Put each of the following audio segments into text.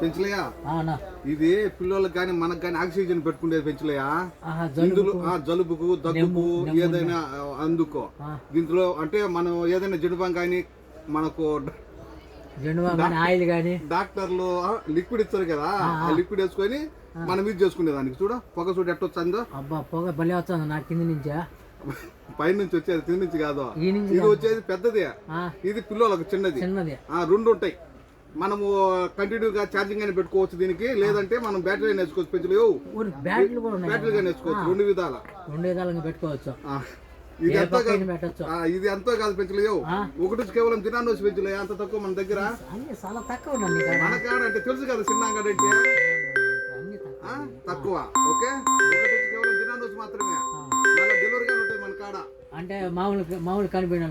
పెంచలేయా ఇది పిల్లలకు కానీ మనకు కానీ ఆక్సిజన్ పెట్టుకునేది పెంచలేయా ఇందులో జలుబుకు దగ్గుకు ఏదైనా అందుకో దీంట్లో అంటే మనం ఏదైనా జడుబాం కానీ మనకు ఆయిల్ కానీ డాక్టర్లు లిక్విడ్ ఇస్తారు కదా ఆ లిక్విడ్ వేసుకొని మనం యూజ్ చేసుకునే దానికి చూడ పొగ చూడు ఎట్ట వచ్చిందో. అబ్బా పొగ భలే వస్తుంది నాకు కింద నుంచా పైన నుంచి వచ్చేది కింద నుంచి కాదు ఇది వచ్చేది పెద్దది ఇది పిల్లలకు చిన్నది రెండు ఉంటాయి. మనము కంటిన్యూగా ఛార్జింగ్ అయినా పెట్టుకోవచ్చు దీనికి లేదంటే మనం బ్యాటరీ అయినా వేసుకోవచ్చు పెంచలేవు బ్యాటరీ అయినా వేసుకోవచ్చు రెండు విధాలుగా పెట్టుకోవచ్చు. ఇది ఎంతో కాదు పెంచలేవు ఒకటి కేవలం దినాన్ని వచ్చి పెంచలే అంత తక్కువ మన దగ్గర చాలా తక్కువ మన కాడ అంటే తెలుసు కదా చిన్నగాడంటే తక్కువ ఓకే ఒకటి కేవలం దినాన్ని వచ్చి మాత్రమే మళ్ళీ డెలివరీ గా ఉంటుంది మన కాడ అంటే మామూలు కనిపోయిన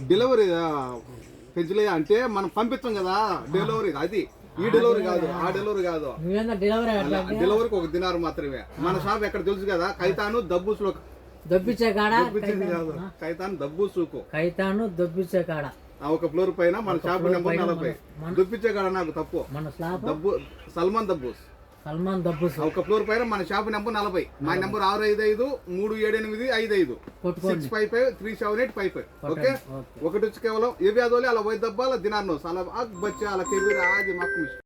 డెలివరీ పెంచలే అంటే మనం పంపిస్తాం కదా డెలివరీ అది ఈ డెలివరీ కాదు ఆ డెలివరీ కాదు డెలివరీకి ఒక దినారు మాత్రమే. మన షాప్ ఎక్కడ తెలుసు కదా కైతాను దబ్బూసులో దబ్బిచ్చే కాడ కైతాను దబ్బూసుకు దబ్బిచ్చే కాడ ఒక ఫ్లోర్ పైన మన షాప్ నెంబర్ 40 దబ్బిచ్చే కాడ నాకు తప్పు సల్మాన్ దబ్బూస్ ఒక ఫ్లోర్ పైన మన షాప్ నెంబర్ 40 మా నెంబర్ 6553785 6553785 ఓకే ఒకటి వచ్చి కేవలం ఏ వ్యాధులు అలా పోయి దబ్బాల దినాన్ని అలా బచ్చా అలా కెబీరా అది మాకు